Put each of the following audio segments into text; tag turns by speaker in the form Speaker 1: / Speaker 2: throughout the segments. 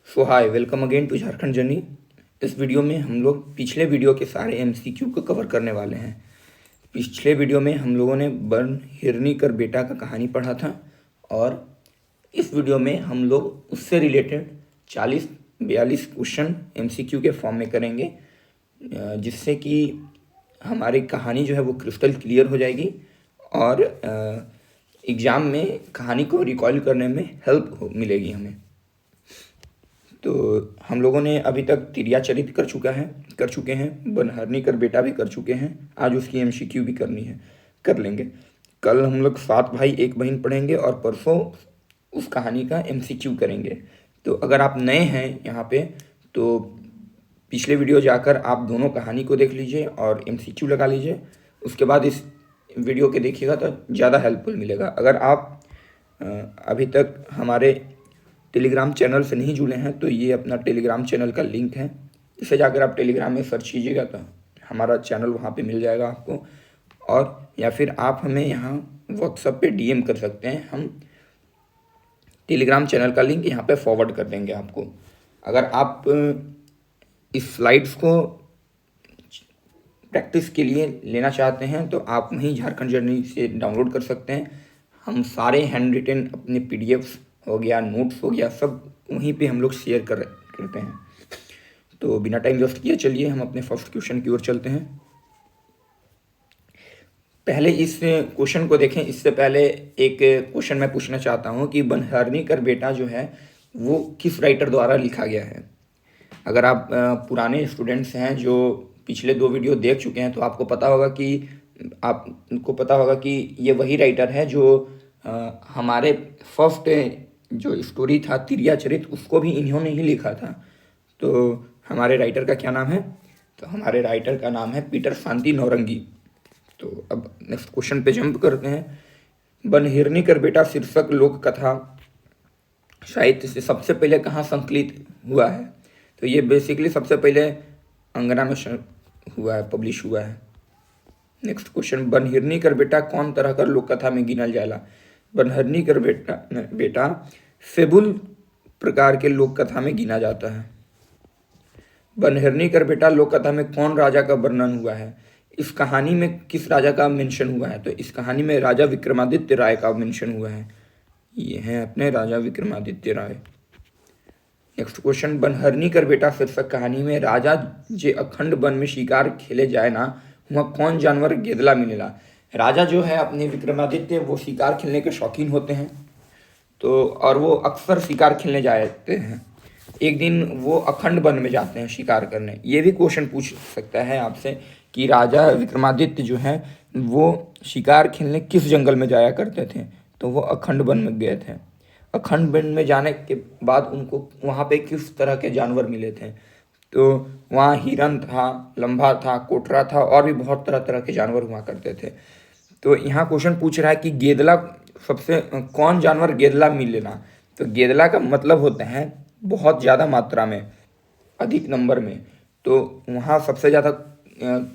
Speaker 1: So hi, welcome again to Jharkhand journey. इस video में हम लोग पिछले वीडियो के सारे एमसीक्यू को कवर करने वाले हैं। पिछले वीडियो में हम लोगों ने बन हिरनी कर बेटा का कहानी पढ़ा था और इस वीडियो में हम लोग उससे रिलेटेड 40-42 क्वेश्चन एमसीक्यू के फॉर्म में करेंगे, जिससे कि हमारी कहानी जो है वो क्रिस्टल क्लियर हो जाएगी और एग्ज़ाम में कहानी को रिकॉल करने में हेल्प मिलेगी हमें। तो हम लोगों ने अभी तक तिरिया चरित कर चुके हैं, बनहरनी कर बेटा भी कर चुके हैं। आज उसकी एमसीक्यू भी करनी है, कर लेंगे। कल हम लोग 7 भाई 1 बहन पढ़ेंगे और परसों उस कहानी का एमसीक्यू करेंगे। तो अगर आप नए हैं यहाँ पे तो पिछले वीडियो जाकर आप दोनों कहानी को देख लीजिए और एमसीक्यू लगा लीजिए। उसके बाद इस वीडियो के देखिएगा तो ज़्यादा हेल्पफुल मिलेगा। अगर आप अभी तक हमारे टेलीग्राम चैनल से नहीं जुड़े हैं तो ये अपना टेलीग्राम चैनल का लिंक है, इसे जाकर आप टेलीग्राम में सर्च कीजिएगा तो हमारा चैनल वहाँ पे मिल जाएगा आपको। और या फिर आप हमें यहाँ व्हाट्सएप पे डीएम कर सकते हैं, हम टेलीग्राम चैनल का लिंक यहाँ पे फॉरवर्ड कर देंगे आपको। अगर आप इस स्लाइड्स को प्रैक्टिस के लिए लेना चाहते हैं तो आप वहीं झारखंड जर्नी से डाउनलोड कर सकते हैं। हम सारे हैंड रिटन अपने पीडीएफ्स हो गया, नोट्स हो गया, सब वहीं पे हम लोग शेयर करते हैं। तो बिना टाइम वेस्ट किए चलिए हम अपने फर्स्ट क्वेश्चन की ओर चलते हैं। पहले इस क्वेश्चन को देखें। इससे पहले एक क्वेश्चन मैं पूछना चाहता हूँ कि बनहरनी कर बेटा जो है वो किस राइटर द्वारा लिखा गया है। अगर आप पुराने स्टूडेंट्स हैं जो पिछले 2 वीडियो देख चुके हैं तो आपको पता होगा कि ये वही राइटर है जो हमारे फर्स्ट जो स्टोरी था तिरिया चरित, उसको भी इन्होंने ही लिखा था। तो हमारे राइटर का क्या नाम है? तो हमारे राइटर का नाम है पीटर शांति नौरंगी। तो अब नेक्स्ट क्वेश्चन पे जंप करते हैं। बनहिरनी कर बेटा शीर्षक लोक कथा साहित्य से सबसे पहले कहाँ संकलित हुआ है? तो ये बेसिकली सबसे पहले अंगना में हुआ है, पब्लिश हुआ है। नेक्स्ट क्वेश्चन, बनहिरनी कर बेटा कौन तरह कर लोक कथा में गिनल जाला? बनहरनी कर बेटा फेबुल प्रकार के लोक कथा में गिना जाता है। बनहरनी कर बेटा लोक कथा में कौन राजा का वर्णन हुआ है? इस कहानी में किस राजा का मेंशन हुआ है? तो इस कहानी में राजा विक्रमादित्य राय का मेंशन हुआ है। ये हैं अपने राजा विक्रमादित्य राय। नेक्स्ट क्वेश्चन, बनहरनी कर बेटा शीर्षक कहानी में राजा जे अखंड वन में शिकार खेले जाए ना, वहाँ कौन जानवर गेदला मिलेला? राजा जो है अपने विक्रमादित्य वो शिकार खेलने के शौकीन होते हैं, तो और वो अक्सर शिकार खेलने जाते हैं। एक दिन वो अखंड वन में जाते हैं शिकार करने। ये भी क्वेश्चन पूछ सकता है आपसे कि राजा विक्रमादित्य जो है वो शिकार खेलने किस जंगल में जाया करते थे? तो वो अखंड वन में गए थे। अखंड वन में जाने के बाद उनको वहाँ पे किस तरह के जानवर मिले थे? तो वहाँ हिरन था, लंबा था, कोटरा था और भी बहुत तरह तरह के जानवर हुआ करते थे। तो यहाँ क्वेश्चन पूछ रहा है कि गेदला सबसे कौन जानवर गेदला मिलेला? तो गेदला का मतलब होता है बहुत ज़्यादा मात्रा में, अधिक नंबर में। तो वहाँ सबसे ज़्यादा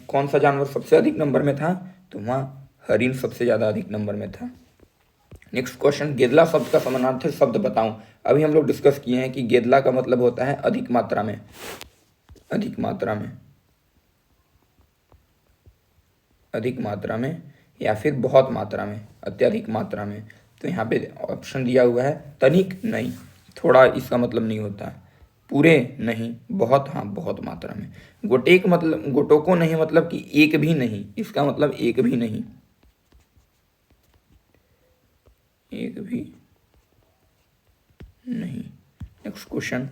Speaker 1: कौन सा जानवर सबसे अधिक नंबर में था? तो वहाँ हरिण सबसे ज़्यादा अधिक नंबर में था। नेक्स्ट क्वेश्चन, गेदला शब्द का समानार्थक शब्द बताऊं। अभी हम लोग डिस्कस किए हैं कि गेदला का मतलब होता है अधिक मात्रा में, अधिक मात्रा में, अधिक मात्रा में या फिर बहुत मात्रा में, अत्यधिक मात्रा में। तो यहाँ पे ऑप्शन दिया हुआ है तनिक नहीं, थोड़ा, इसका मतलब नहीं होता है। पूरे नहीं, बहुत, हाँ बहुत मात्रा में। गोटेक मतलब गोटोको नहीं मतलब कि एक भी नहीं, इसका मतलब एक भी नहीं, एक भी नहीं। नेक्स्ट क्वेश्चन,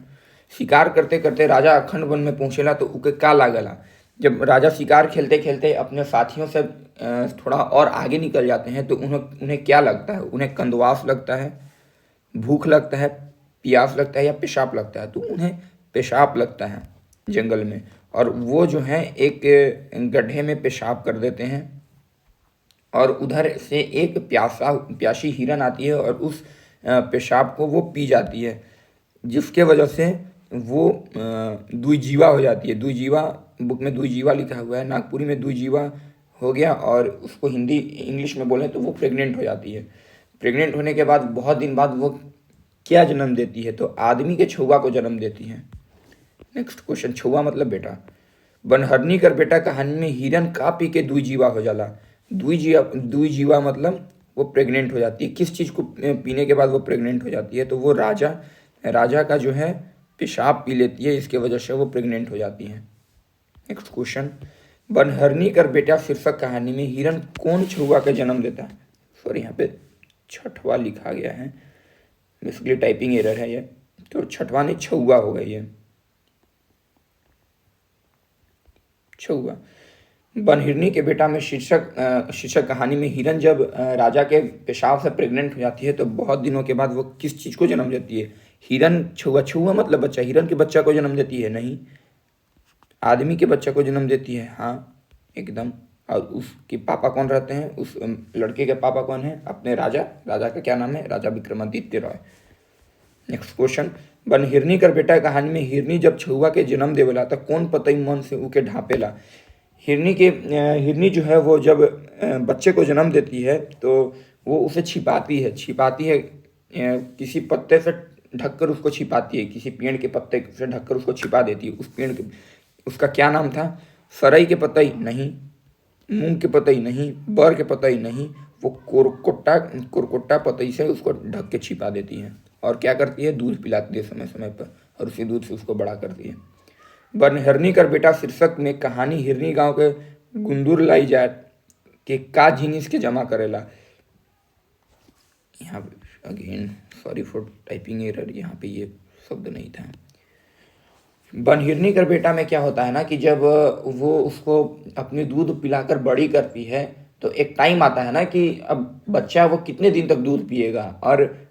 Speaker 1: शिकार करते करते राजा अखंड वन में पहुंचेला तो उके का लागला? जब राजा शिकार खेलते खेलते अपने साथियों से थोड़ा और आगे निकल जाते हैं तो उन्हें क्या लगता है? उन्हें कंदवास लगता है, भूख लगता है, प्यास लगता है या पेशाब लगता है? तो उन्हें पेशाब लगता है जंगल में, और वो जो है एक गड्ढे में पेशाब कर देते हैं और उधर से एक प्यासी हिरन आती है और उस पेशाब को वो पी जाती है, जिसके वजह से वो द्विजीवा हो जाती है। द्विजीवा, बुक में द्विजीवा लिखा हुआ है, नागपुरी में द्विजीवा हो गया, और उसको हिंदी इंग्लिश में बोलें तो वो प्रेग्नेंट हो जाती है। प्रेग्नेंट होने के बाद बहुत दिन बाद वो क्या जन्म देती है? तो आदमी के छुआ को जन्म देती है। नेक्स्ट क्वेश्चन, छुआ मतलब बेटा। बनहरनी कर बेटा कहानी में हिरन का पी के दुई जीवा हो जाला। दुई जीवा मतलब वो प्रेग्नेंट हो जाती है। किस चीज़ को पीने के बाद वो प्रेग्नेंट हो जाती है? तो वो राजा का जो है पेशाब पी लेती है, इसके वजह से वो प्रेग्नेंट हो जाती है। नेक्स्ट क्वेश्चन, बनहरनी कर बेटा शीर्षक कहानी में हिरन कौन छुआ का जन्म देता है? सॉरी, यहाँ पे छठवा लिखा गया है, बेसिकली टाइपिंग एरर है ये, तो छठवा नहीं छुआ होगा ये, छुआ। बनहिरनी के बेटा में शीर्षक कहानी में हिरन जब राजा के पेशाब से प्रेग्नेंट हो जाती है तो बहुत दिनों के बाद वो किस चीज़ को जन्म देती है? हिरन छुआ मतलब बच्चा, हिरन के बच्चा को जन्म देती है? नहीं, आदमी के बच्चा को जन्म देती है। हाँ एकदम। और उसके पापा कौन रहते हैं? उस लड़के के पापा कौन है? अपने राजा का क्या नाम है? राजा विक्रमादित्य रॉय। नेक्स्ट क्वेश्चन, बनहिरनी कर बेटा कहानी में हिरनी जब छुआ के जन्म देवेला तो कौन पतई मन से उके ढापेला? हिरनी जो है वो जब बच्चे को जन्म देती है तो वो उसे छिपाती है किसी पत्ते से ढककर उसको छिपाती है, किसी पेड़ के पत्ते से ढककर उसको छिपा देती है। उस पेड़ के, उसका क्या नाम था? सरई के पतई नहीं, मूंग के पतई नहीं, बर के पतई नहीं, वो कोरकोट्टा पतई से उसको ढक के छिपा देती है। और क्या करती है? दूध पिलाती है समय समय पर, और उसी दूध से उसको बड़ा करती है। बनहरनी कर बेटा शीर्षक में कहानी हिरनी गांव के गुंदुर लाई जाए के का जिनिस के जमा करेला। यहाँ पे again sorry for typing error, यहाँ पे ये शब्द नहीं था। बनहिरनी कर बेटा में क्या होता है ना कि जब वो उसको अपनी दूध पिलाकर बड़ी करती है तो एक टाइम आता है ना कि अब बच्चा वो कितने दिन तक दूध पिएगा, और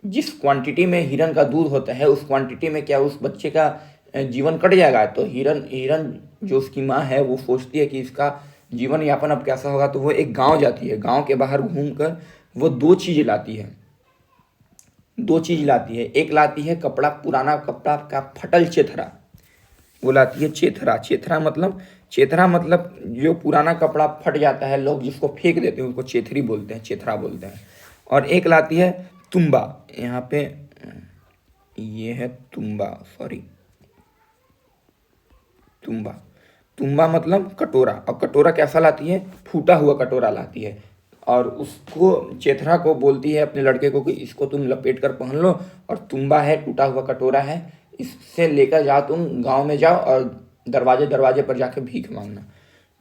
Speaker 1: जिस क्वांटिटी में हिरन का दूध होता है उस क्वांटिटी में क्या उस बच्चे का जीवन कट जाएगा? तो हिरन जो उसकी माँ है वो सोचती है कि इसका जीवन यापन अब कैसा होगा, तो वो एक गांव जाती है। गांव के बाहर घूमकर वो दो चीज़ लाती है। एक लाती है कपड़ा, पुराना कपड़ा का फटल चेथरा, वो लाती है चेथरा मतलब जो पुराना कपड़ा फट जाता है, लोग जिसको फेंक देते हैं उसको चेथरा बोलते हैं। और एक लाती है तुम्बा, यहाँ पे ये है तुम्बा, सॉरी तुम्बा मतलब कटोरा। और कटोरा कैसा लाती है? फूटा हुआ कटोरा लाती है, और उसको चेथरा को बोलती है अपने लड़के को कि इसको तुम लपेट कर पहन लो, और तुम्बा है टूटा हुआ कटोरा है, इससे लेकर जाओ, तुम गांव में जाओ और दरवाजे पर जाकर भीख मांगना।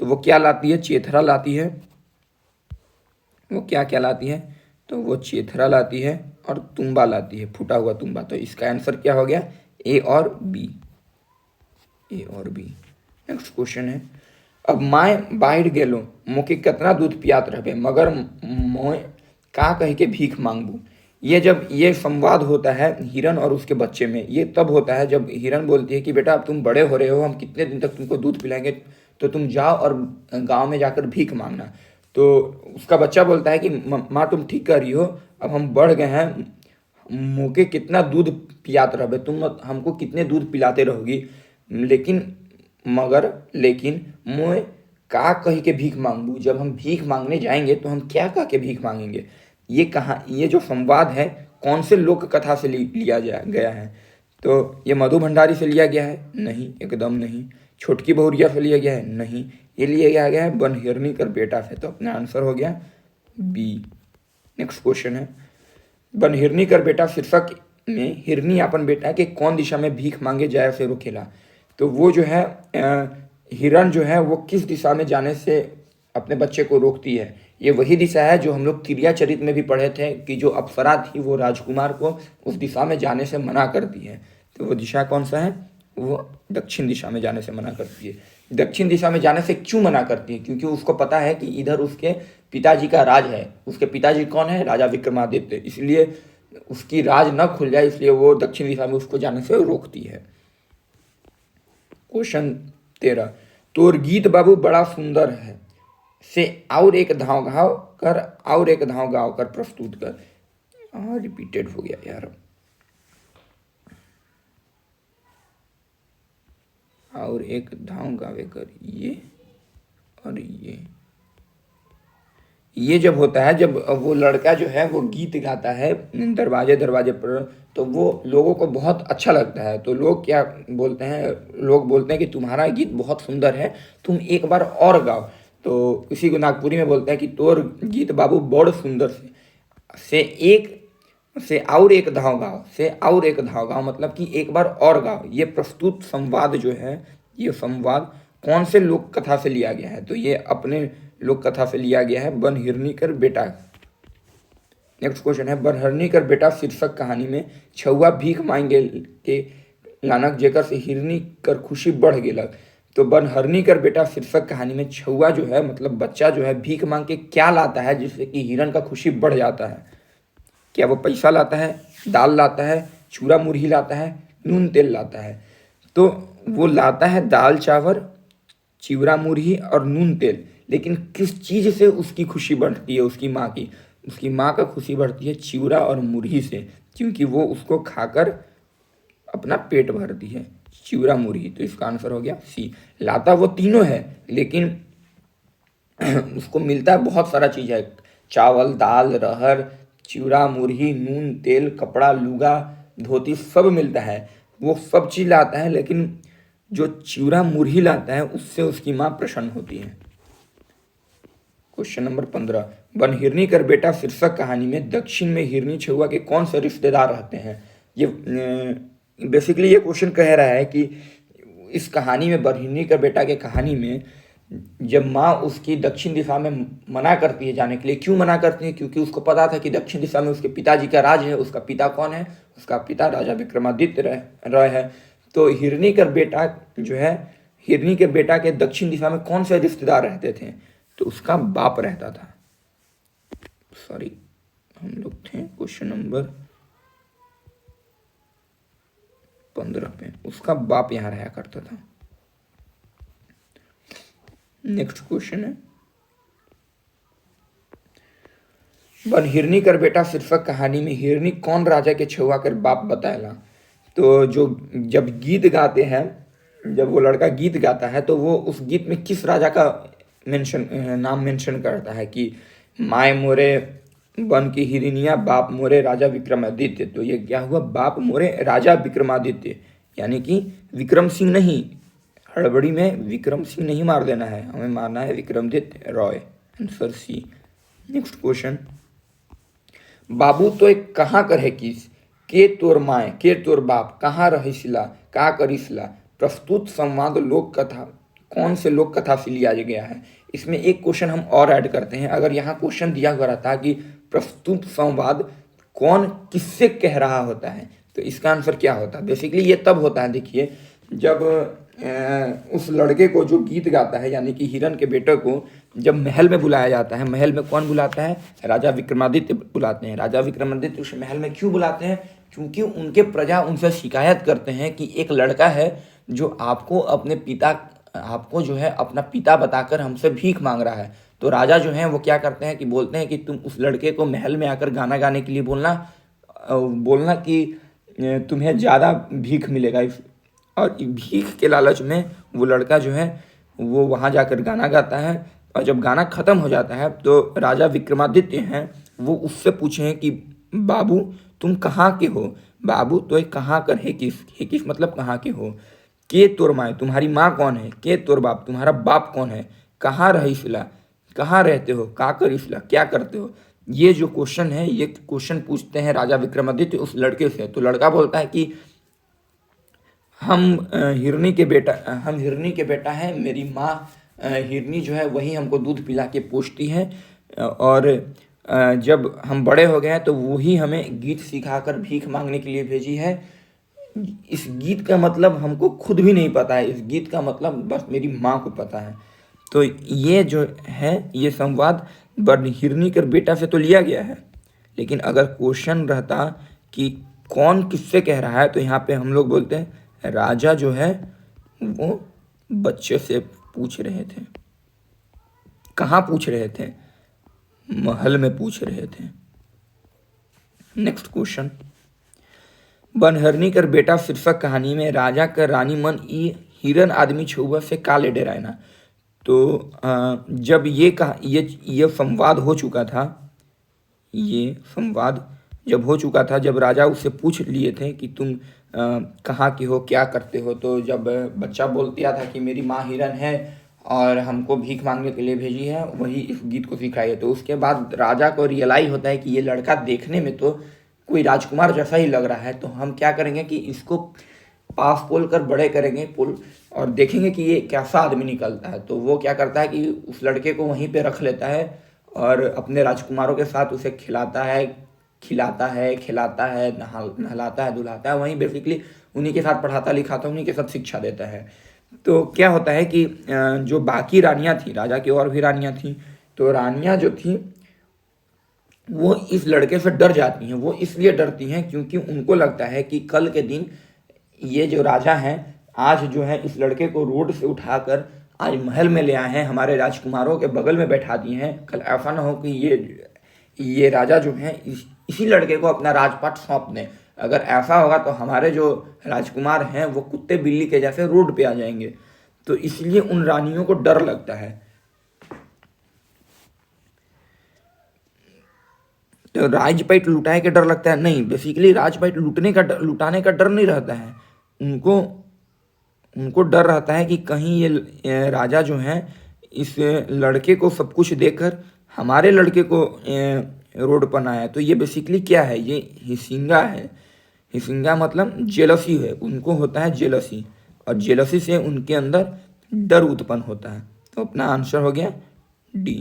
Speaker 1: तो वो क्या लाती है? चेथरा लाती है। वो क्या लाती है? तो वो चेथरा लाती है और तुम्बा लाती है, फूटा हुआ तुम्बा। तो इसका आंसर क्या हो गया? ए और बी। नेक्स्ट क्वेश्चन है, अब माय बाहर गेलो मोके कितना दूध पियात रहबे मगर मोय का कह के भीख मांगबू। ये जब ये संवाद होता है हिरन और उसके बच्चे में, ये तब होता है जब हिरन बोलती है कि बेटा अब तुम बड़े हो रहे हो, हम कितने दिन तक तुमको दूध पिलाएंगे, तो तुम जाओ और गांव में जाकर भीख मांगना। तो उसका बच्चा बोलता है कि माँ तुम ठीक कर रही हो, अब हम बढ़ गए हैं, मोके कितना दूध पियात रहोगे, तुम हमको कितने दूध पिलाते रहोगी, लेकिन मोए का कह के भीख मांगू। जब हम भीख मांगने जाएंगे तो हम क्या कह के भीख मांगेंगे? ये जो संवाद है कौन से लोक कथा से लिया गया है? तो ये मधु भंडारी से लिया गया है? नहीं, एकदम नहीं। छोटकी बहुरिया से लिया गया है? नहीं, ये लिया गया है बनहिरनी कर बेटा से। तो अपना आंसर हो गया बी। नेक्स्ट क्वेश्चन है, बनहिरनी कर बेटा शीर्षक में हिरनी अपन बेटा के कौन दिशा में भीख मांगे जाए से रोकेला। तो वो जो है हिरन जो है वो किस दिशा में जाने से अपने बच्चे को रोकती है? ये वही दिशा है जो हम लोग तिरिया चरित में भी पढ़े थे कि जो अप्सरा थी वो राजकुमार को उस दिशा में जाने से मना करती है। तो वो दिशा कौन सा है? वो दक्षिण दिशा में जाने से मना करती है। दक्षिण दिशा में जाने से क्यों मना करती है? क्योंकि उसको पता है कि इधर उसके पिताजी का राज है। उसके पिताजी कौन है? राजा विक्रमादित्य। इसलिए उसकी राज न खुल जाए, इसलिए वो दक्षिण दिशा में उसको जाने से रोकती है। क्वेश्चन 13, तोर गीत बाबू बड़ा सुंदर है से और एक धाव गाव कर प्रस्तुत कर। रिपीटेड हो गया यार, और एक धाव गावे कर, ये और ये जब होता है, जब वो लड़का जो है वो गीत गाता है दरवाजे दरवाजे पर, तो वो लोगों को बहुत अच्छा लगता है। तो लोग क्या बोलते हैं, लोग बोलते हैं कि तुम्हारा गीत बहुत सुंदर है, तुम एक बार और गाओ। तो इसी को नागपुरी में बोलते हैं कि तोर गीत बाबू बड़ सुंदर से एक से और एक धाव गाओ, से और एक धाव गाओ, मतलब कि एक बार और गाओ। ये प्रस्तुत संवाद जो है, ये संवाद कौन से लोक कथा से लिया गया है? तो ये अपने लोक कथा से लिया गया है, बन हिरनीकर बेटा। नेक्स्ट क्वेश्चन है, बन हिरनीकर बेटा शीर्षक कहानी में छुआ भीख मांगे के लानक जेकर से हिरनी कर खुशी बढ़ गेलक। तो बन हिरनीकर बेटा शीर्षक कहानी में छुआ जो है, मतलब बच्चा जो है, भीख मांग के क्या लाता है जिससे कि हिरन का खुशी बढ़ जाता है? क्या वो पैसा लाता है, दाल लाता है, चूड़ा मुरही लाता है, नून तेल लाता है? तो वो लाता है दाल चावल, चिवड़ा मुरही और नून तेल। लेकिन किस चीज़ से उसकी खुशी बढ़ती है? उसकी माँ का खुशी बढ़ती है चिवड़ा और मुरही से, क्योंकि वो उसको खाकर अपना पेट भरती है, चिवड़ा मुरही। तो इसका आंसर हो गया सी। लाता वो तीनों है, लेकिन उसको मिलता है बहुत सारा चीज़ है, चावल, दाल, रहर, चिवड़ा मुरही, नून तेल, कपड़ा लुगा, धोती, सब मिलता है। वो सब चीज़ लाता है, लेकिन जो चिवड़ा मुरही लाता है उससे उसकी माँ प्रसन्न होती है। क्वेश्चन नंबर 15, बन हिरनी कर बेटा शीर्षक कहानी में दक्षिण में हिरनी छुआ के कौन से रिश्तेदार रहते हैं? ये बेसिकली ये क्वेश्चन कह रहा है कि इस कहानी में, बन हिरनी कर बेटा के कहानी में, जब माँ उसकी दक्षिण दिशा में मना करती है जाने के लिए, क्यों मना करती है? क्योंकि उसको पता था कि दक्षिण दिशा में उसके पिताजी का राज है। उसका पिता कौन है? उसका पिता राजा विक्रमादित्य रॉय है। तो हिरनी कर बेटा जो है, हिरनी के बेटा के दक्षिण दिशा में कौन से रिश्तेदार रहते थे? तो उसका बाप रहता था। सॉरी, हम लोग थे क्वेश्चन नंबर 15 पे, उसका बाप यहाँ रहा करता था। नेक्स्ट क्वेश्चन है, बन हिरनी कर बेटा शीर्षक कहानी में हिरनी कौन राजा के छुआ कर बाप बताएला? तो जो जब गीत गाते हैं, जब वो लड़का गीत गाता है, तो वो उस गीत में किस राजा का नाम मेंशन करता है कि माय मोरे बन की हिरनिया, बाप मोरे राजा विक्रमादित्य। तो ये क्या हुआ? बाप मोरे राजा विक्रमादित्य, यानी कि विक्रम सिंह नहीं। हड़बड़ी में विक्रम सिंह नहीं मार देना है, हमें मारना है Vikramaditya Roy. Answer C. Next question, बाबू तो एक कहाँ कर है किस के तोर माए के तोर बाप कहाँ रहिसला का करिसला? प्रस्तुत संवाद लोक कथा कौन से लोक कथा से लिया गया है? इसमें एक क्वेश्चन हम और ऐड करते हैं। अगर यहाँ क्वेश्चन दिया हुआ रहता कि प्रस्तुत संवाद कौन किससे कह रहा होता है, तो इसका आंसर क्या होता? बेसिकली ये तब होता है, देखिए, जब उस लड़के को जो गीत गाता है, यानी कि हिरन के बेटे को, जब महल में बुलाया जाता है। महल में कौन बुलाता है? राजा विक्रमादित्य बुलाते हैं। राजा विक्रमादित्य उस महल में क्यों बुलाते हैं? क्योंकि उनके प्रजा उनसे शिकायत करते हैं कि एक लड़का है जो आपको जो है अपना पिता बताकर हमसे भीख मांग रहा है। तो राजा जो है वो क्या करते हैं कि बोलते हैं कि तुम उस लड़के को महल में आकर गाना गाने के लिए बोलना कि तुम्हें ज़्यादा भीख मिलेगा। और भीख के लालच में वो लड़का जो है वो वहाँ जाकर गाना गाता है। और जब गाना ख़त्म हो जाता है तो राजा विक्रमादित्य हैं, वो उससे पूछें कि बाबू तुम कहाँ के हो? बाबू तो कहाँ कर है किस मतलब कहाँ के हो? के तोर माए तुम्हारी माँ कौन है? के तोर बाप तुम्हारा बाप कौन है? कहाँ रहीसला कहाँ रहते हो? का करिसला क्या करते हो? ये जो क्वेश्चन है, ये क्वेश्चन पूछते हैं राजा विक्रमादित्य उस लड़के से। तो लड़का बोलता है कि हम हिरनी के बेटा हैं। मेरी माँ हिरनी जो है वही हमको दूध पिला के पोसती है, और जब हम बड़े हो गए हैं तो वही हमें गीत सिखाकर भीख मांगने के लिए भेजी है। इस गीत का मतलब हमको खुद भी नहीं पता है, इस गीत का मतलब बस मेरी माँ को पता है। तो ये जो है, ये संवाद बन हिरनी कर बेटा से तो लिया गया है, लेकिन अगर क्वेश्चन रहता कि कौन किससे कह रहा है, तो यहाँ पे हम लोग बोलते हैं राजा जो है वो बच्चे से पूछ रहे थे। कहाँ पूछ रहे थे? महल में पूछ रहे थे। नेक्स्ट क्वेश्चन, बन हिरनी कर बेटा शीर्षक कहानी में राजा कर रानी मन ई हिरन आदमी छुआ से का ले डरायना? तो जब ये संवाद हो चुका था, ये संवाद जब हो चुका था, जब राजा उससे पूछ लिए थे कि तुम कहाँ की हो, क्या करते हो, तो जब बच्चा बोल दिया था कि मेरी माँ हिरन है और हमको भीख मांगने के लिए भेजी है, वही इस गीत को सिखाई है। तो उसके बाद राजा को रियलाइज होता है कि ये लड़का देखने में तो कोई राजकुमार जैसा ही लग रहा है, तो हम क्या करेंगे कि इसको पास पोल कर बड़े करेंगे पुल, और देखेंगे कि ये कैसा आदमी निकलता है। तो वो क्या करता है कि उस लड़के को वहीं पे रख लेता है और अपने राजकुमारों के साथ उसे खिलाता है, खिलाता है, नहलाता है, धुलाता है, वहीं बेसिकली उन्हीं के साथ पढ़ाता लिखाता, उन्हीं के साथ शिक्षा देता है। तो क्या होता है कि जो बाकी रानियां थी, राजा की और भी रानियां थी, तो रानियां जो थी वो इस लड़के से डर जाती हैं। वो इसलिए डरती हैं क्योंकि उनको लगता है कि कल के दिन ये जो राजा हैं, आज जो है इस लड़के को रोड से उठाकर आज महल में ले आए हैं, हमारे राजकुमारों के बगल में बैठा दिए हैं। कल ऐसा ना हो कि ये राजा जो हैं इसी लड़के को अपना राजपाट सौंप दें। अगर ऐसा होगा तो हमारे जो राजकुमार हैं वो कुत्ते बिल्ली के जैसे रोड पे आ जाएंगे। तो इसलिए उन रानियों को डर लगता है। तो राजपाट लुटाए के डर लगता है नहीं, बेसिकली राजपाट लुटाने का डर नहीं रहता है उनको। उनको डर रहता है कि कहीं ये राजा जो हैं इस लड़के को सब कुछ देकर हमारे लड़के को रोड पर ना आया। तो ये बेसिकली क्या है, ये हिसिंगा है। हिसिंगा मतलब जेलसी है, उनको होता है जेलसी, और जेलसी से उनके अंदर डर उत्पन्न होता है। तो अपना आंसर हो गया डी।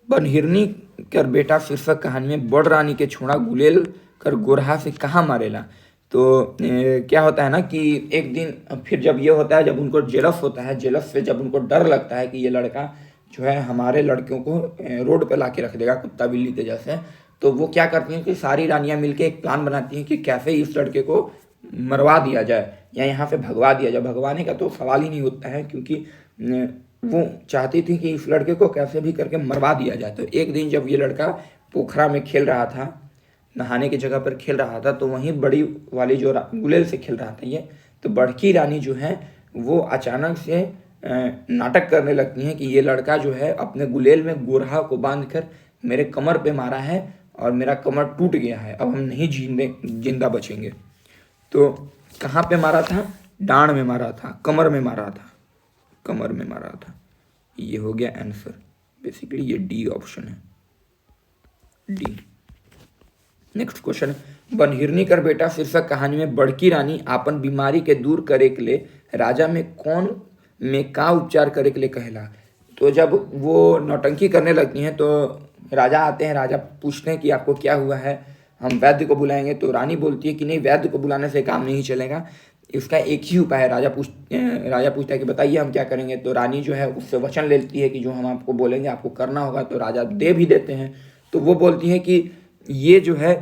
Speaker 1: बनहिरनी कर बेटा शीर्षक कहानी में बड़ रानी के छोड़ा गुलेल कर गोरहा से कहाँ मारेला। तो क्या होता है ना कि एक दिन फिर जब ये होता है, जब उनको जेलस होता है, जेलस से जब उनको डर लगता है कि ये लड़का जो है हमारे लड़कियों को रोड पे ला के रख देगा कुत्ता बिल्ली के जैसे, तो वो क्या करती हैं कि सारी रानियां मिलके एक प्लान बनाती हैं कि कैसे इस लड़के को मरवा दिया जाए या यहाँ से भगवा दिया जाए। भगवाने का तो सवाल ही नहीं होता है, क्योंकि वो चाहती थी कि इस लड़के को कैसे भी करके मरवा दिया जाए। तो एक दिन जब ये लड़का पोखरा में खेल रहा था, नहाने की जगह पर खेल रहा था, तो वहीं बड़ी वाली जो गुलेल से खेल रहा था ये, तो बड़की रानी जो है वो अचानक से नाटक करने लगती हैं कि ये लड़का जो है अपने गुलेल में गोरहा को बांधकर मेरे कमर पे मारा है और मेरा कमर टूट गया है, अब हम नहीं जिंदा बचेंगे। तो कहाँ पे मारा था, डांड में मारा था, कमर में मारा था, कमर में मारा था। ये हो गया आंसर, बेसिकली ये डी ऑप्शन है, डी। नेक्स्ट क्वेश्चन, बनहिरनी कर बेटा शीर्षक कहानी में बड़की रानी आपन बीमारी के दूर करे के लिए राजा में का उपचार करे के लिए कहेला। तो जब वो नौटंकी करने लगती हैं तो राजा आते हैं, राजा पूछते हैं कि आपको क्या हुआ है, हम वैद्य को बुलाएंगे। तो रानी बोलती है कि नहीं, वैद्य को बुलाने से काम नहीं चलेगा, इसका एक ही उपाय है। राजा पूछता है कि बताइए हम क्या करेंगे। तो रानी जो है उससे वचन लेती है कि जो हम आपको बोलेंगे आपको करना होगा। तो राजा दे भी देते हैं। तो वो बोलती है कि ये जो है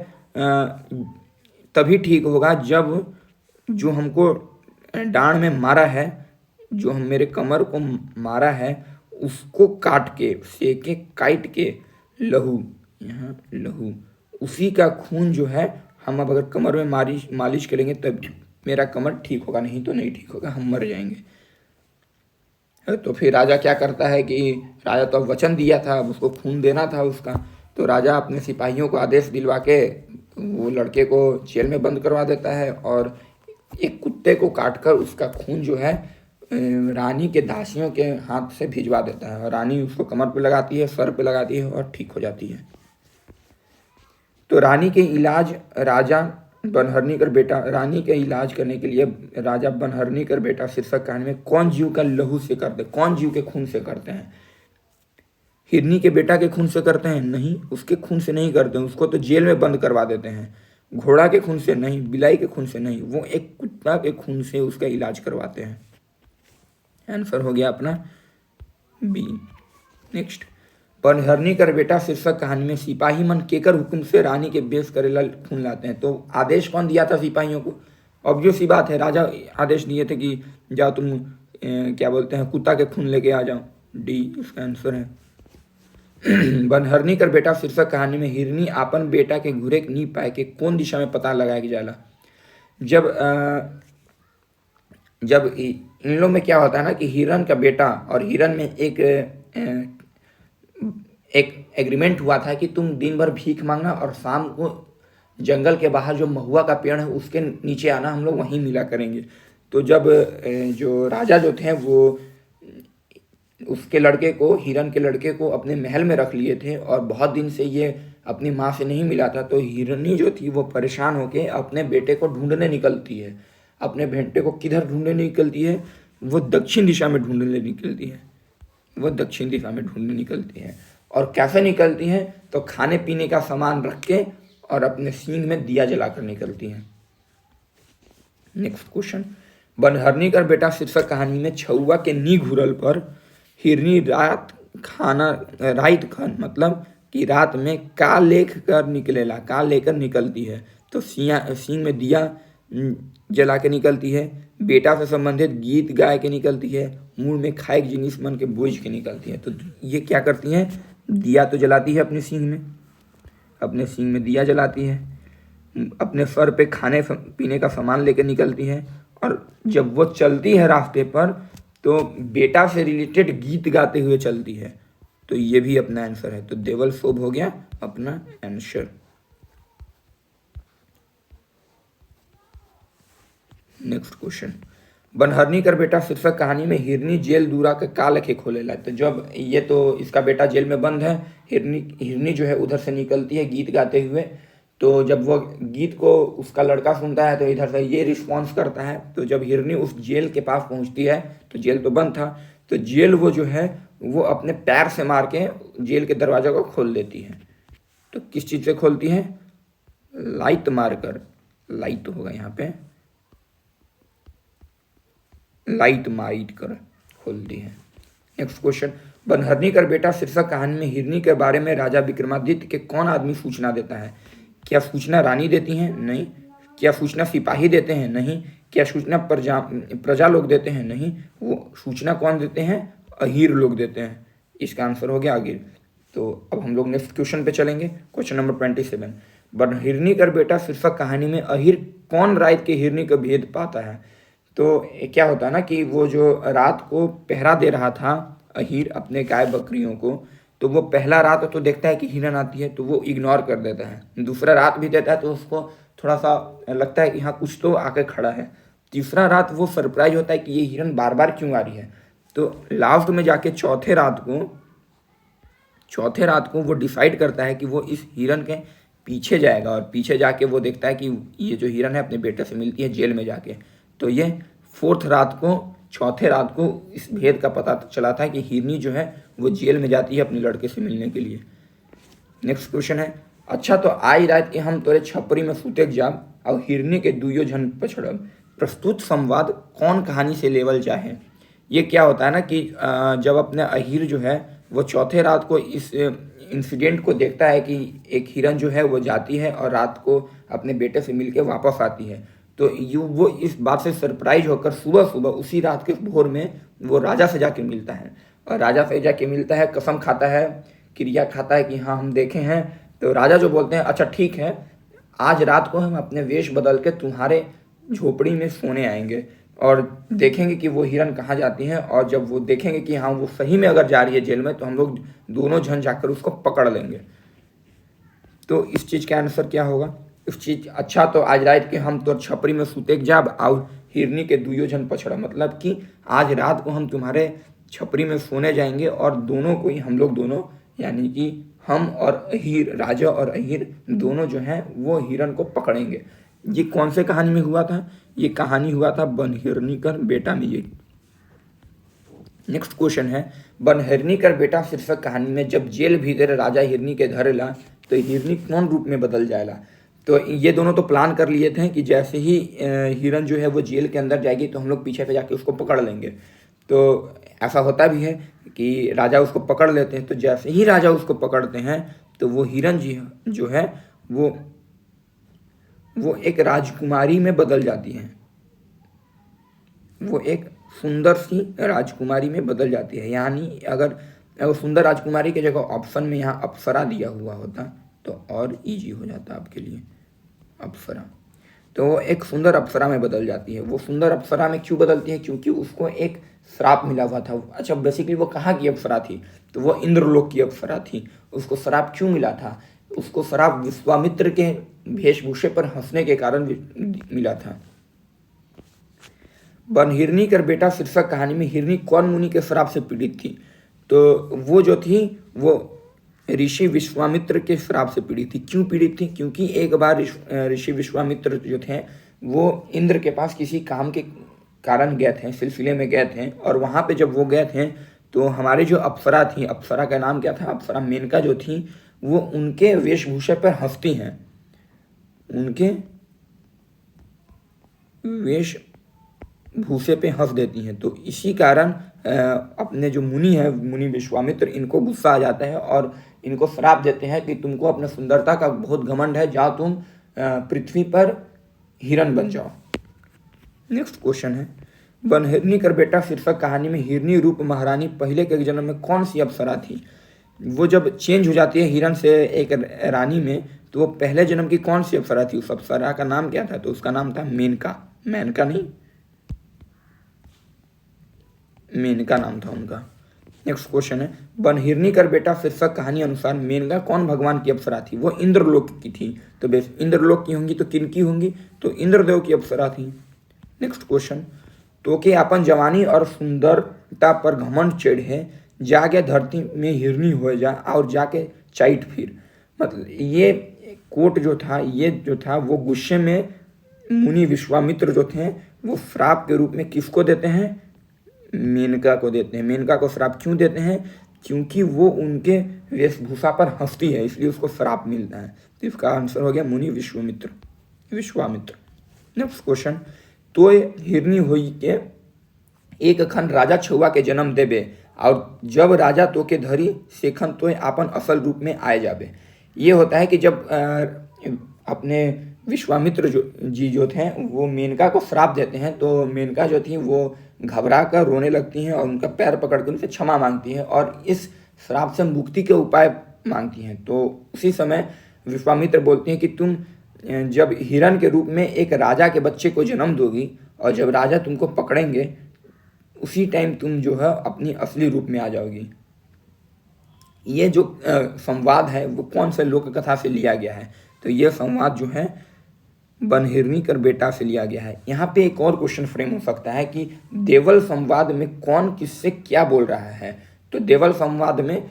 Speaker 1: तभी ठीक होगा जब जो हमको डांड में मारा है, जो हम मेरे कमर को मारा है, उसको काट के सेके काट के लहू, यहाँ लहू, उसी का खून जो है हम अब अगर कमर में मालिश करेंगे तब मेरा कमर ठीक होगा, नहीं तो नहीं ठीक होगा, हम मर जाएंगे। तो फिर राजा क्या करता है कि राजा तो अब वचन दिया था, अब उसको खून देना था उसका। तो राजा अपने सिपाहियों को आदेश दिलवा के वो लड़के को जेल में बंद करवा देता है और एक कुत्ते को काटकर उसका खून जो है रानी के दासियों के हाथ से भिजवा देता है और रानी उसको कमर पे लगाती है, सर पे लगाती है और ठीक हो जाती है। तो रानी के इलाज रानी के इलाज करने के लिए राजा बनहरनी कर बेटा शीर्षक कहानी में कौन जीव का लहू से करते, कौन जीव के खून से करते हैं। हिरनी के बेटा के खून से करते हैं? नहीं, उसके खून से नहीं करते हैं, उसको तो जेल में बंद करवा देते हैं। घोड़ा के खून से नहीं, बिलाई के खून से नहीं, वो एक कुत्ता के खून से उसका इलाज करवाते हैं। आंसर हो गया अपना बी। नेक्स्ट, बनहरनी कर बेटा शीर्षक कहानी में सिपाही मन केकर हुक्म से रानी के बेस करेला खून लाते हैं। तो आदेश कौन दिया था सिपाहियों को? ऑब्वियस सी बात है, राजा आदेश दिए थे कि जाओ तुम क्या बोलते हैं कुत्ता के खून लेके आ जाओ। डी इसका आंसर है। बनहरनी कर बेटा शीर्षक कहानी में हिरनी आपन बेटा के घुरे नी पाए के कौन दिशा में पता लगाया जाला। जब जब इन लोग में क्या होता है ना कि हिरन का बेटा और हिरन में एक एग्रीमेंट हुआ था कि तुम दिन भर भीख मांगना और शाम को जंगल के बाहर जो महुआ का पेड़ है उसके नीचे आना, हम लोग वहीं मिला करेंगे। तो जब जो राजा जो थे वो उसके लड़के को, हिरन के लड़के को अपने महल में रख लिए थे और बहुत दिन से ये अपनी माँ से नहीं मिला था, तो हिरनी जो थी वो परेशान होके अपने बेटे को ढूंढने निकलती है। अपने बेटे को किधर ढूंढने निकलती है? वो दक्षिण दिशा में ढूंढने निकलती है। वो दक्षिण दिशा में ढूंढने निकलती है। और कैसे निकलती है? तो खाने पीने का सामान रख के और अपने सींग में दिया जलाकर निकलती है। नेक्स्ट क्वेश्चन, बनहरनी कर बेटा शीर्षक कहानी में छुआ के नी घुरल पर हिरनी रात खान मतलब कि रात में का लेख कर निकलेला, का लेकर निकलती है। तो सींग में दिया जला के निकलती है, बेटा से संबंधित गीत गाय के निकलती है, मुंह में खाए जिनिस मन के बोझ के निकलती है। तो ये क्या करती हैं? दिया तो जलाती है अपने सींग में, अपने सींग में दिया जलाती है, अपने सर पे खाने पीने का सामान लेकर निकलती है, और जब वो चलती है रास्ते पर तो बेटा से रिलेटेड गीत गाते हुए चलती है। तो ये भी अपना आंसर है। तो देवल शोभ हो गया अपना आंसर। नेक्स्ट क्वेश्चन, बनहरनी कर बेटा शीर्षक कहानी में हिरनी जेल दूरा के का लखे खोलेला। तो जब ये तो इसका बेटा जेल में बंद है, हिरनी जो है उधर से निकलती है गीत गाते हुए। तो जब वो गीत को उसका लड़का सुनता है तो इधर से ये रिस्पॉन्स करता है। तो जब हिरनी उस जेल के पास पहुंचती है तो जेल तो बंद था, तो जेल वो जो है वो अपने पैर से मार के जेल के दरवाजा को खोल देती है। तो किस चीज़ से खोलती है? लाइट मारकर, लाइट होगा यहाँ पे, लाइट माइट कर खोलती है। नेक्स्ट क्वेश्चन, बनहरनी कर बेटा शीर्षक कहानी में हिरनी के बारे में राजा विक्रमादित्य के कौन आदमी सूचना देता है? क्या सूचना रानी देती हैं? नहीं। क्या सूचना सिपाही देते हैं? नहीं। क्या सूचना प्रजा लोग देते हैं? नहीं। वो सूचना कौन देते हैं? अहीर लोग देते हैं। इसका आंसर हो गया अहीर। तो अब हम लोग नेक्स्ट क्वेश्चन पे चलेंगे, क्वेश्चन नंबर 27। बनहरनी कर बेटा शीर्षक कहानी में अहीर कौन रात के हिरनी का भेद पाता है? तो क्या होता है ना कि वो जो रात को पहरा दे रहा था अहीर अपने गाय बकरियों को, तो वो पहला रात तो देखता है कि हिरन आती है तो वो इग्नोर कर देता है। दूसरा रात भी देता है तो उसको थोड़ा सा लगता है कि हाँ कुछ तो आके खड़ा है। तीसरा रात वो सरप्राइज होता है कि ये हिरन बार बार क्यों आ रही है। तो लास्ट में जाके चौथे रात को वो डिसाइड करता है कि वो इस हिरन के पीछे जाएगा, और पीछे जाके वो देखता है कि ये जो हिरन है अपने बेटे से मिलती है जेल में जाके। तो ये चौथे रात को इस भेद का पता चला था कि हिरनी जो है वो जेल में जाती है अपने लड़के से मिलने के लिए। नेक्स्ट क्वेश्चन है, अच्छा तो आई रात के हम तोरे छपरी में सूते जाब और हिरनी के दुइयो झन पछड़ब। प्रस्तुत संवाद कौन कहानी से लेवल चाहे? ये क्या होता है ना कि जब अपने अहीर जो है वो चौथे रात को इस इंसिडेंट को देखता है कि एक हिरन जो है वो जाती है और रात को अपने बेटे से मिलके वापस आती है, तो वो इस बात से सरप्राइज होकर सुबह सुबह उसी रात के भोर में वो राजा से जाके मिलता है, और राजा से जाके मिलता है, कसम खाता है, क्रिया खाता है कि हाँ हम देखे हैं। तो राजा जो बोलते हैं अच्छा ठीक है, आज रात को हम अपने वेश बदल के तुम्हारे झोपड़ी में सोने आएंगे और देखेंगे कि वो हिरन कहाँ जाती हैं, और जब वो देखेंगे कि हाँ वो सही में अगर जा रही है जेल में तो हम लोग दोनों जन जाकर उसको पकड़ लेंगे। तो इस चीज़ का आंसर क्या होगा? इस चीज़ अच्छा तो आज रात के हम तो छपरी में सूते जाब और हिरनी के दुइयो जन पछड़ा, मतलब कि आज रात को हम तुम्हारे छपरी में सोने जाएंगे और दोनों को ही हम लोग दोनों यानी कि हम और अहीर, राजा और अहीर दोनों जो हैं वो हिरन को पकड़ेंगे। ये कौन से कहानी में हुआ था? ये कहानी हुआ था बनहरनी कर बेटा में। ये नेक्स्ट क्वेश्चन है, बनहरनी कर बेटा शीर्षक कहानी में जब जेल भीतर राजा हिरनी के धरेला तो हिरनी कौन रूप में बदल जाएगा? तो ये दोनों तो प्लान कर लिए थे कि जैसे ही हिरन जो है वो जेल के अंदर जाएगी तो हम लोग पीछे पे जाके उसको पकड़ लेंगे। तो ऐसा होता भी है कि राजा उसको पकड़ लेते हैं। तो जैसे ही राजा उसको पकड़ते हैं तो वो हिरन जी जो है वो एक राजकुमारी में बदल जाती हैं। वो एक सुंदर सी राजकुमारी में बदल जाती है। यानी अगर सुंदर राजकुमारी की जगह ऑप्शन में यहाँ अप्सरा दिया हुआ होता तो और इजी हो जाता आपके लिए, अप्सरा। तो वो एक सुंदर अप्सरा में बदल जाती है। वो सुंदर अप्सरा में क्यों बदलती है? क्योंकि उसको एक श्राप मिला हुआ था। अच्छा, बेसिकली वो कहाँ की अप्सरा थी? तो वो इंद्रलोक की अप्सरा थी। उसको श्राप क्यों मिला था? उसको श्राप विश्वामित्र के वेशभूषे पर हंसने के कारण मिला था। बनहिरनी कर बेटा शीर्षक कहानी में हिरनी कौन मुनि के श्राप से पीड़ित थी? तो वो जो थी वो ऋषि विश्वामित्र के श्राप से पीड़ित थी। क्यों पीड़ित थी? क्योंकि एक बार ऋषि विश्वामित्र जो थे वो इंद्र के पास किसी काम के कारण गए थे, सिलसिले में गए थे, और वहाँ पे जब वो गए थे तो हमारी जो अप्सरा थी, अप्सरा का नाम क्या था? अप्सरा मेनका जो थी वो उनके वेशभूषा पर हंसती हैं, उनके वेशभूषे पे हंस देती हैं। तो इसी कारण अपने जो मुनि है, मुनि विश्वामित्र, इनको गुस्सा आ जाता है और इनको श्राप देते हैं कि तुमको अपने सुंदरता का बहुत घमंड है, जाओ तुम पृथ्वी पर हिरण बन जाओ। नेक्स्ट क्वेश्चन है, बनहिरनी कर बेटा शीर्षक कहानी में हिरनी रूप महारानी पहले के जन्म में कौन सी अप्सरा थी? वो जब चेंज हो जाती है हिरण से एक रानी में, तो वो पहले जन्म की कौन सी अप्सरा थी? उस अप्सरा का नाम क्या था? तो उसका नाम था मेनका। मेनका नहीं, मेनका नाम था उनका। नेक्स्ट क्वेश्चन है, बनहिरनी कर बेटा शीर्षक कहानी अनुसार मेनका कौन भगवान की अप्सरा थी? वो इंद्रलोक की थी। तो बेस इंद्रलोक की होंगी तो किन की होंगी? तो इंद्रदेव की अप्सरा थी। नेक्स्ट क्वेश्चन, तो के अपन जवानी और सुंदरता पर घमंड चढ़े, जाके धरती में हिरनी हो जा और जाके चाइट फिर। मतलब ये कोट जो था, ये जो था वो गुस्से में मुनि विश्वामित्र जो थे वो श्राप के रूप में किसको देते हैं? मेनका को देते हैं। मेनका को श्राप क्यों देते हैं? क्योंकि वो उनके वेशभूषा पर हंसती है, इसलिए उसको श्राप मिलता है। तो इसका आंसर हो गया मुनि विश्वामित्र। नेक्स्ट क्वेश्चन, तो हिरनी होई के एक खन राजा छुआ के जन्म देबे, और जब राजा तो के धरी सेखन तो आपन असल रूप में आए जाबे। ये होता है कि जब अपने विश्वामित्र जी जो थे वो मेनका को श्राप देते हैं, तो मेनका जो थी वो घबरा कर रोने लगती हैं और उनका पैर पकड़ कर उनसे क्षमा मांगती हैं और इस श्राप से मुक्ति के उपाय मांगती हैं। तो उसी समय विश्वामित्र बोलते हैं कि तुम जब हिरण के रूप में एक राजा के बच्चे को जन्म दोगी और जब राजा तुमको पकड़ेंगे उसी टाइम तुम जो है अपनी असली रूप में आ जाओगी। ये जो संवाद है वो कौन से लोक कथा से लिया गया है? तो ये संवाद जो है बनहिरनी कर बेटा से लिया गया है। यहाँ पे एक और क्वेश्चन फ्रेम हो सकता है कि देवल संवाद में कौन किससे क्या बोल रहा है? तो देवल संवाद में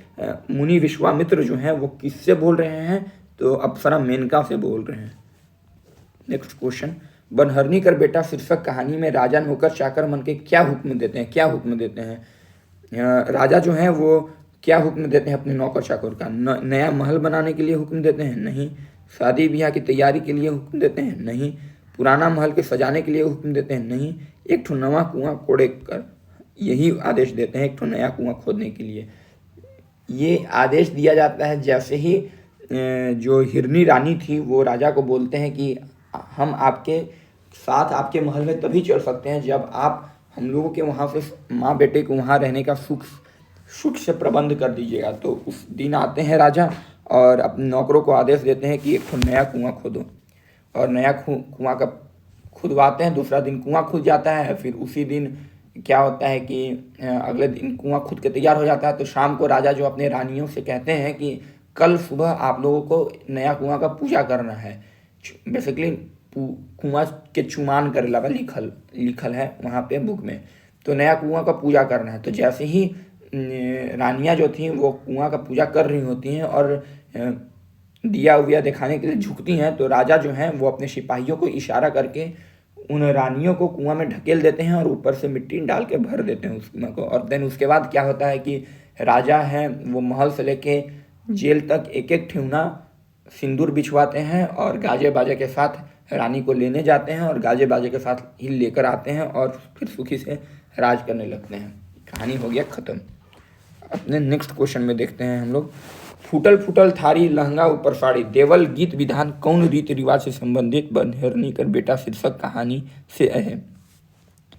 Speaker 1: मुनि विश्वामित्र जो हैं वो किससे बोल रहे हैं? तो अप्सरा मेनका से बोल रहे हैं। नेक्स्ट क्वेश्चन, बनहरनी कर बेटा शीर्षक कहानी में राजा नौकर चाकर मन के क्या हुक्म देते हैं? क्या हुक्म देते हैं? राजा जो हैं वो क्या हुक्म देते हैं अपने नौकर चाकर का? नया महल बनाने के लिए हुक्म देते हैं? नहीं। शादी ब्याह की तैयारी के लिए हुक्म देते हैं? नहीं। पुराना महल के सजाने के लिए हुक्म देते हैं? नहीं। एक ठो नवा कुआं खोदे कर यही आदेश देते हैं, एक ठो नया कुआं खोदने के लिए। ये आदेश दिया जाता है जैसे ही जो हिरनी रानी थी वो राजा को बोलते हैं कि हम आपके साथ आपके महल में तभी चल सकते हैं जब आप हम लोगों के वहाँ से माँ बेटे को वहाँ रहने का सुख से प्रबंध कर दीजिएगा। तो उस दिन आते हैं राजा और अपने नौकरों को आदेश देते हैं कि एक तो नया कुआं खोदो, और नया कुआं का खुदवाते हैं। दूसरा दिन कुआं खुद जाता है। फिर उसी दिन क्या होता है कि अगले दिन कुआं खुद के तैयार हो जाता है। तो शाम को राजा जो अपने रानियों से कहते हैं कि कल सुबह आप लोगों को नया कुआं का पूजा करना है। बेसिकली कुआं के चुमान करे लगा लिखल है वहाँ पे बुक में। तो नया कुआं का पूजा करना है। तो जैसे ही रानियाँ जो थी वो कुआं का पूजा कर रही होती हैं और दिया उया दिखाने के लिए झुकती हैं, तो राजा जो हैं वो अपने सिपाहियों को इशारा करके उन रानियों को कुआं में ढकेल देते हैं और ऊपर से मिट्टी डाल के भर देते हैं उस कुआं को। और देन उसके बाद क्या होता है कि राजा हैं वो महल से लेके जेल तक एक एक ठेवना सिंदूर बिछवाते हैं और गाजे बाजे के साथ रानी को लेने जाते हैं और गाजे बाजे के साथ ही लेकर आते हैं और फिर सुखी से राज करने लगते हैं। कहानी हो गया ख़त्म। अपने नेक्स्ट क्वेश्चन में देखते हैं हम लोग, फूटल फूटल थारी लहंगा ऊपर साड़ी देवल गीत विधान कौन रीति रिवाज से संबंधित बनहरनी कर बेटा शीर्षक कहानी से है।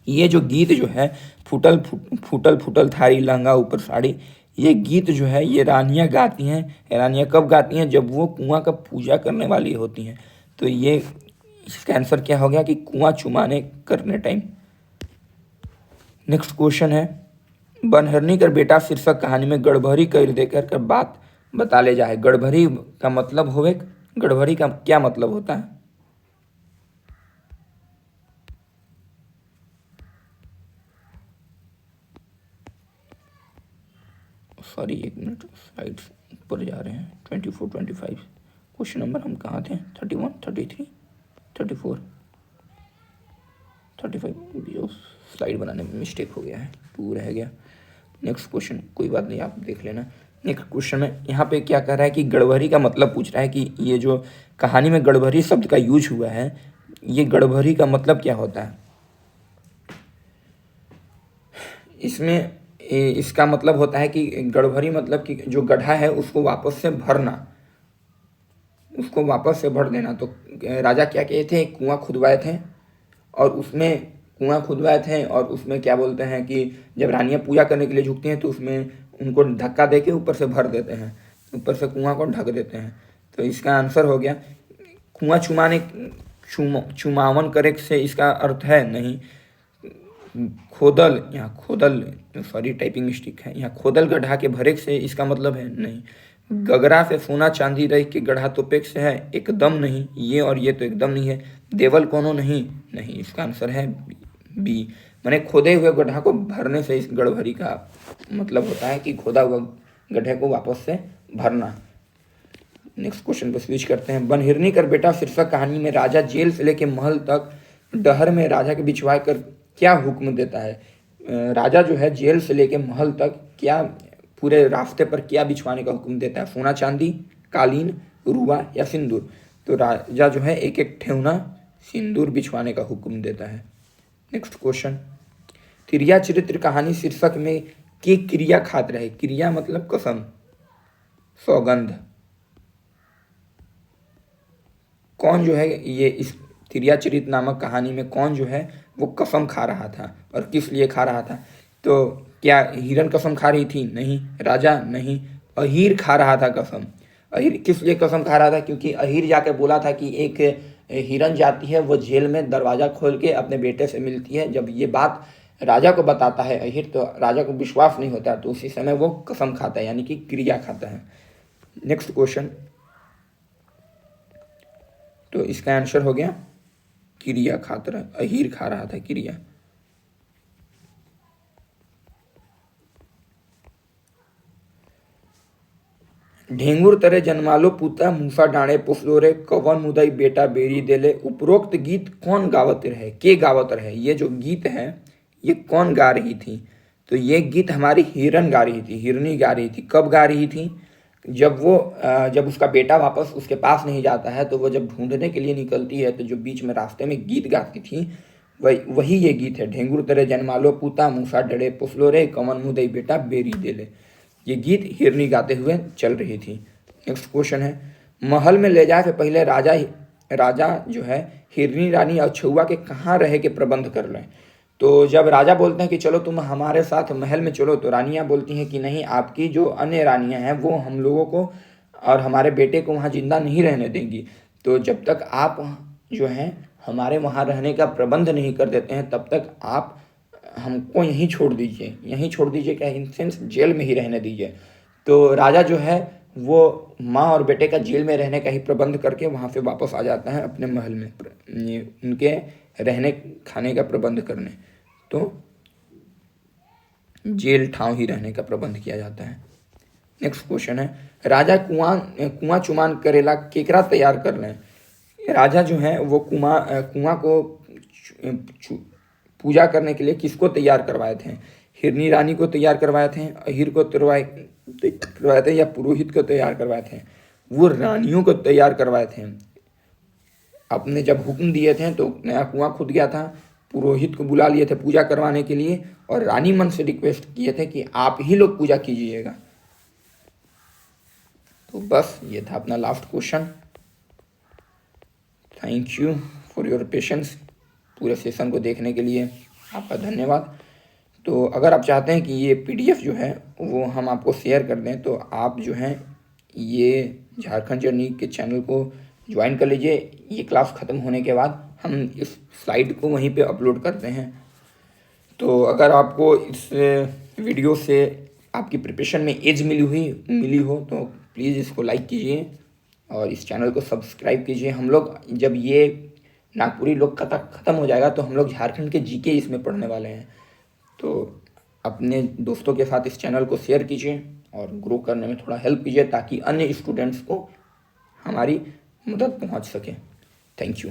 Speaker 1: ये जो गीत जो है फूटल फूटल थारी लहंगा ऊपर साड़ी, ये गीत जो है ये रानियाँ गाती हैं। रानियाँ कब गाती हैं? जब वो कुआं का पूजा करने वाली होती हैं। तो ये इसका आंसर क्या हो गया कि कुआं चुमाने करने टाइम। नेक्स्ट क्वेश्चन है, बनहरनी कर बेटा शीर्षक कहानी में गड़भरी कर देकर कर बात बता ले जाए। गड़भरी का मतलब होवे, गड़भरी का क्या मतलब होता है? सॉरी, एक मिनट, स्लाइड्स ऊपर जा रहे हैं। 24 25 क्वेश्चन नंबर हम कहाँ थे? 31 33 34 35। स्लाइड बनाने में मिस्टेक हो गया है, 2 रह गया। नेक्स्ट क्वेश्चन, कोई बात नहीं, आप देख लेना। नेक्स्ट क्वेश्चन में यहाँ पे क्या कह रहा है कि गड़भरी का मतलब पूछ रहा है कि ये जो कहानी में गड़भरी शब्द का यूज हुआ है, ये गड़भरी का मतलब क्या होता है? इसमें इसका मतलब होता है कि गड़भरी मतलब कि जो गड्ढा है उसको वापस से भरना, उसको वापस से भर देना। तो राजा क्या किए थे, कुआं खुदवाए थे और उसमें क्या बोलते हैं कि जब रानियां पूजा करने के लिए झुकती हैं तो उसमें उनको धक्का दे के ऊपर से भर देते हैं, ऊपर से कुआं को ढक देते हैं। तो इसका आंसर हो गया कुआं चुमाने, चुमावन करे से इसका अर्थ है नहीं। खोदल, यहाँ खोदल, सॉरी टाइपिंग मिस्टेक है, यहाँ खोदल गड्ढा के भरे से इसका मतलब है नहीं। गगरा से सोना चांदी रही के गढ़ा तो पेक से है, एकदम नहीं। ये और ये तो एकदम नहीं है। देवल कोनो नहीं, नहीं, इसका आंसर है बी। मैंने खोदे हुए गड्ढा को भरने से इस गड़भरी का मतलब होता है कि खोदा हुआ गड्ढे को वापस से भरना। नेक्स्ट क्वेश्चन पर स्विच करते हैं। बनहिरनी कर बेटा शीर्षक कहानी में राजा जेल से लेके महल तक डहर में राजा के बिछवाए कर क्या हुक्म देता है? राजा जो है जेल से लेके महल तक क्या पूरे रास्ते पर क्या बिछवाने का हुक्म देता है? सोना चांदी, कालीन, रुआ या सिंदूर? तो राजा जो है एक एक ठेवना सिंदूर बिछवाने का हुक्म देता है। नेक्स्ट क्वेश्चन, तिरिया चरित्र कहानी शीर्षक में की क्रिया खात रहे। क्रिया मतलब कसम, सौगंध। कौन जो है ये इस तिरिया चरित नामक कहानी में कौन जो है वो कसम खा रहा था और किस लिए खा रहा था? तो क्या हिरन कसम खा रही थी? नहीं। राजा? नहीं। अहीर खा रहा था कसम। अहीर किस लिए कसम खा रहा था? क्योंकि अहीर जाके बोला था कि एक हिरन जाती है, वो जेल में दरवाज़ा खोल के अपने बेटे से मिलती है। जब ये बात राजा को बताता है अहीर, तो राजा को विश्वास नहीं होता, तो उसी समय वो कसम खाता है, यानी कि क्रिया खाता है। नेक्स्ट क्वेश्चन, तो इसका आंसर हो गया क्रिया खाता रहा, अहीर खा रहा था क्रिया। ढेंगुर तरे जन्मालो पूता मूसा डाणे पुसलो रे, कवन मुदई बेटा बेरी देले। उपरोक्त गीत कौन गावत रहे, के गावत रहे? ये जो गीत है ये कौन गा रही थी? तो ये गीत हमारी हिरन गा रही थी, हिरनी गा रही थी। कब गा रही थी? जब उसका बेटा वापस उसके पास नहीं जाता है, तो वो जब ढूंढने के लिए निकलती है, तो जो बीच में रास्ते में गीत गाती थी वही ये गीत है। ढेंगुर तरे जन्मालो पूता मूसा डरे पुसलो रे, कवन मुदई बेटा बेरी देले। ये गीत हिरनी गाते हुए चल रही थी। नेक्स्ट क्वेश्चन है, महल में ले जाए से पहले राजा जो है हिरनी रानी और छुआ के कहाँ रहे के प्रबंध कर लें। तो जब राजा बोलते हैं कि चलो तुम हमारे साथ महल में चलो, तो रानियां बोलती हैं कि नहीं, आपकी जो अन्य रानियां हैं वो हम लोगों को और हमारे बेटे को वहाँ जिंदा नहीं रहने देंगी। तो जब तक आप जो हैं हमारे वहाँ रहने का प्रबंध नहीं कर देते हैं, तब तक आप हमको यहीं छोड़ दीजिए, क्या इन सेंस जेल में ही रहने दीजिए। तो राजा जो है वो माँ और बेटे का जेल में रहने का ही प्रबंध करके वहाँ से वापस आ जाता है अपने महल में, उनके रहने खाने का प्रबंध करने। तो जेल ठाव ही रहने का प्रबंध किया जाता है। नेक्स्ट क्वेश्चन है, राजा कुआं चुमान करेला केकरा तैयार कर लें। राजा जो है वो कुआं को पूजा करने के लिए किसको तैयार करवाए थे? हिरनी रानी को तैयार करवाए थे, अहीर को करवाए थे, या पुरोहित को तैयार करवाए थे? वो रानियों को तैयार करवाए थे। आपने जब हुक्म दिए थे तो नया कुआं खुद गया था, पुरोहित को बुला लिए थे पूजा करवाने के लिए, और रानी मन से रिक्वेस्ट किए थे कि आप ही लोग पूजा कीजिएगा। तो बस ये था अपना last question. Thank you for your patience. पूरे सेशन को देखने के लिए आपका धन्यवाद। तो अगर आप चाहते हैं कि ये पीडीएफ जो है वो हम आपको शेयर कर दें, तो आप जो हैं ये झारखंड जर्नी के चैनल को ज्वाइन कर लीजिए। ये क्लास ख़त्म होने के बाद हम इस स्लाइड को वहीं पे अपलोड करते हैं। तो अगर आपको इस वीडियो से आपकी प्रिपरेशन में एज मिली हो तो प्लीज़ इसको लाइक कीजिए और इस चैनल को सब्सक्राइब कीजिए। हम लोग जब ये नागपुरी लोक कथा ख़त्म हो जाएगा तो हम लोग झारखंड के जीके इसमें पढ़ने वाले हैं। तो अपने दोस्तों के साथ इस चैनल को शेयर कीजिए और ग्रो करने में थोड़ा हेल्प कीजिए ताकि अन्य स्टूडेंट्स को हमारी मदद पहुंच सके। Thank you.